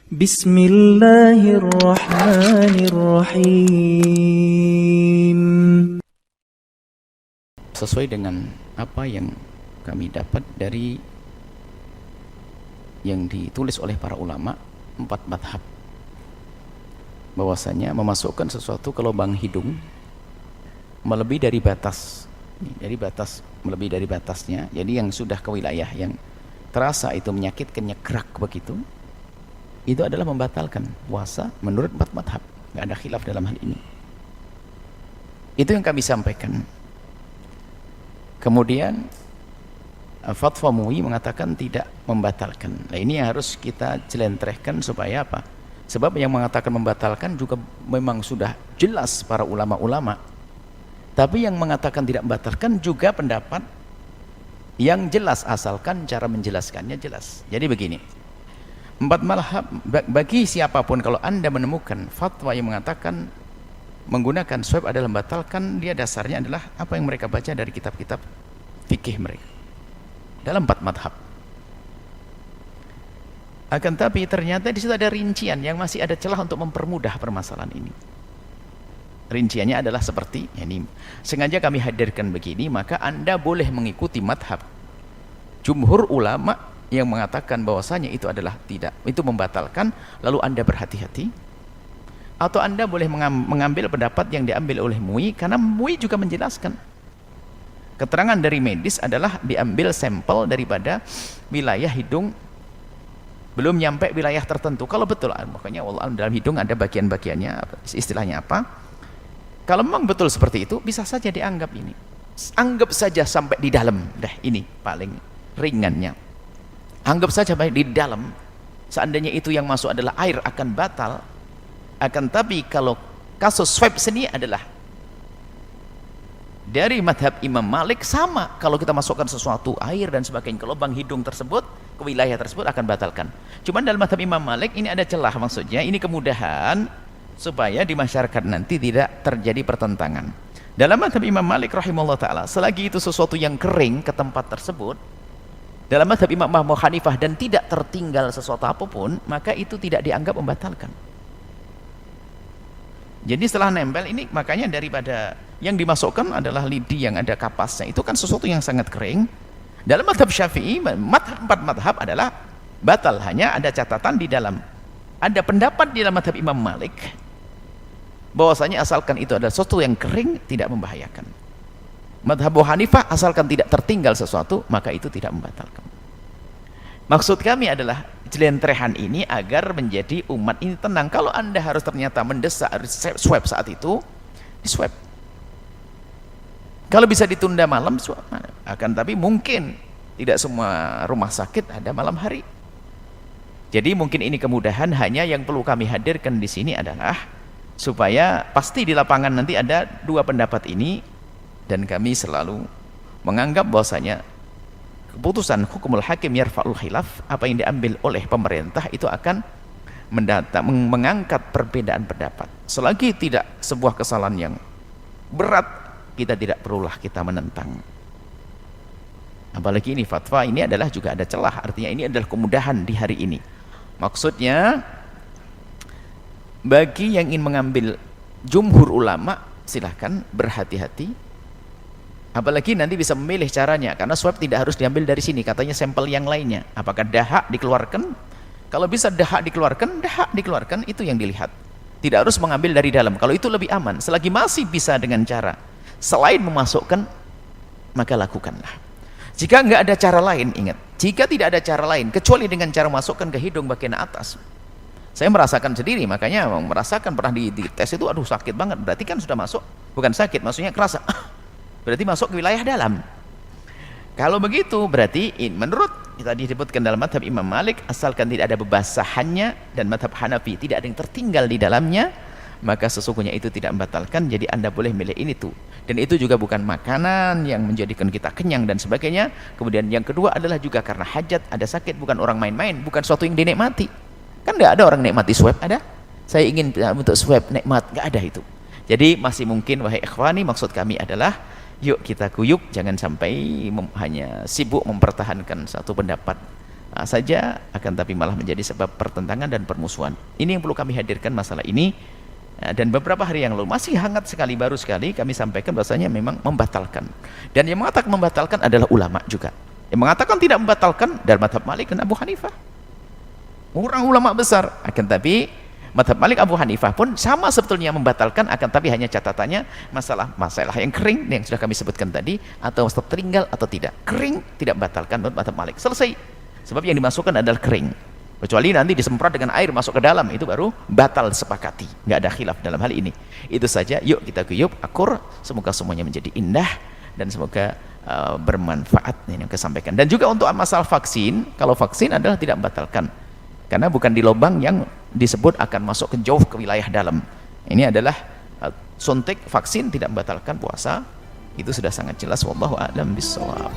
Bismillahirrahmanirrahim. Sesuai dengan apa yang kami dapat dari yang ditulis oleh para ulama 4 madhab, bahwasanya memasukkan sesuatu ke lubang hidung melebihi dari batas, melebihi dari batasnya, jadi yang sudah ke wilayah yang terasa itu menyakitkan, nyekrak begitu, itu adalah membatalkan puasa menurut 4 madhab. Nggak ada khilaf dalam hal ini. Itu yang kami sampaikan. Kemudian fatwa MUI mengatakan tidak membatalkan. Nah, ini yang harus kita jelentrehkan supaya apa? Sebab yang mengatakan membatalkan juga memang sudah jelas para ulama-ulama. Tapi yang mengatakan tidak membatalkan juga pendapat yang jelas, asalkan cara menjelaskannya jelas. Jadi begini, 4 madhab, bagi siapapun kalau Anda menemukan fatwa yang mengatakan menggunakan swab adalah membatalkan, dia dasarnya adalah apa yang mereka baca dari kitab-kitab fikih mereka dalam 4 madhab. Akan tapi ternyata di situ ada rincian yang masih ada celah untuk mempermudah permasalahan ini. Rinciannya adalah seperti ini. Sengaja kami hadirkan begini, maka Anda boleh mengikuti madhab jumhur ulama yang mengatakan bahwasanya itu adalah tidak, itu membatalkan, lalu Anda berhati-hati. Atau Anda boleh mengambil pendapat yang diambil oleh MUI, karena MUI juga menjelaskan keterangan dari medis adalah diambil sampel daripada wilayah hidung, belum nyampe wilayah tertentu. Kalau betul, makanya dalam hidung ada bagian-bagiannya, istilahnya apa, kalau memang betul seperti itu, bisa saja dianggap ini, anggap saja sampai di dalam, ini paling ringannya, anggap saja baik di dalam, seandainya itu yang masuk adalah air akan batal. Akan tapi kalau kasus swab seni adalah dari madhab Imam Malik, sama, kalau kita masukkan sesuatu air dan sebagainya ke lubang hidung tersebut, ke wilayah tersebut akan batalkan. Cuman dalam madhab Imam Malik ini ada celah, maksudnya ini kemudahan supaya di masyarakat nanti tidak terjadi pertentangan. Dalam madhab Imam Malik rahimahullah ta'ala, selagi itu sesuatu yang kering ke tempat tersebut, dalam madhab Imam Abu Hanifah, dan tidak tertinggal sesuatu apapun, maka itu tidak dianggap membatalkan. Jadi setelah nempel ini, makanya daripada yang dimasukkan adalah lidi yang ada kapasnya, itu kan sesuatu yang sangat kering. Dalam madhab Syafi'i, 4 madhab adalah batal, hanya ada catatan di dalam, ada pendapat di dalam madhab Imam Malik bahwasanya asalkan itu adalah sesuatu yang kering tidak membahayakan. Madhab Abu Hanifah, asalkan tidak tertinggal sesuatu maka itu tidak membatalkan. Maksud kami adalah jelentrehan ini agar menjadi umat ini tenang. Kalau Anda harus ternyata mendesak swab saat itu, di swab. Kalau bisa ditunda malam, swab. Akan tapi mungkin tidak semua rumah sakit ada malam hari. Jadi mungkin ini kemudahan, hanya yang perlu kami hadirkan di sini adalah supaya pasti di lapangan nanti ada 2 pendapat ini, dan kami selalu menganggap bahwasanya keputusan hukumul hakim yarfa'ul khilaf, apa yang diambil oleh pemerintah itu akan mengangkat perbedaan pendapat. Selagi tidak sebuah kesalahan yang berat, kita tidak perlulah kita menentang. Apalagi ini fatwa ini adalah juga ada celah, artinya ini adalah kemudahan di hari ini. Maksudnya bagi yang ingin mengambil jumhur ulama, silahkan berhati-hati, apalagi nanti bisa memilih caranya, karena swab tidak harus diambil dari sini, katanya sampel yang lainnya, apakah dahak dikeluarkan, kalau bisa dahak dikeluarkan, itu yang dilihat, tidak harus mengambil dari dalam, kalau itu lebih aman, selagi masih bisa dengan cara selain memasukkan, maka lakukanlah. Jika nggak ada cara lain, ingat, jika tidak ada cara lain kecuali dengan cara masukkan ke hidung bagian atas, saya merasakan sendiri, makanya merasakan pernah di tes itu, aduh sakit banget, berarti kan sudah masuk, bukan sakit, maksudnya kerasa, berarti masuk ke wilayah dalam. Kalau begitu berarti menurut tadi disebutkan dalam madhab Imam Malik, asalkan tidak ada bebasahannya, dan madhab Hanafi tidak ada yang tertinggal di dalamnya, maka sesungguhnya itu tidak membatalkan. Jadi Anda boleh milih ini tuh, dan itu juga bukan makanan yang menjadikan kita kenyang dan sebagainya. Kemudian yang kedua adalah juga karena hajat, ada sakit, bukan orang main-main, bukan suatu yang dinikmati. Kan nggak ada orang nikmati swab, ada? Saya ingin untuk swab nikmat, nggak ada itu. Jadi masih mungkin, wahai ikhwani, maksud kami adalah yuk kita guyup, jangan sampai hanya sibuk mempertahankan satu pendapat saja, akan tapi malah menjadi sebab pertentangan dan permusuhan. Ini yang perlu kami hadirkan masalah ini. Dan beberapa hari yang lalu masih hangat sekali, baru sekali kami sampaikan bahwasanya memang membatalkan. Dan yang mengatakan membatalkan adalah ulama juga. Yang mengatakan tidak membatalkan dari mazhab Malik dan Abu Hanifah. Orang ulama besar. Akan tapi mazhab Malik Abu Hanifah pun sama sebetulnya membatalkan, akan tapi hanya catatannya masalah yang kering yang sudah kami sebutkan tadi, atau tertinggal atau tidak. Kering tidak membatalkan menurut mazhab Malik. Selesai. Sebab yang dimasukkan adalah kering. Kecuali nanti disemprot dengan air masuk ke dalam, itu baru batal sepakati. Nggak ada khilaf dalam hal ini. Itu saja. Yuk kita guyup, akur. Semoga semuanya menjadi indah dan semoga bermanfaat yang kita sampaikan. Dan juga untuk masalah vaksin, kalau vaksin adalah tidak membatalkan. Karena bukan di lubang yang disebut akan masuk ke jauh ke wilayah dalam. Ini adalah suntik vaksin tidak membatalkan puasa. Itu sudah sangat jelas. Wallahu a'lam bishawab.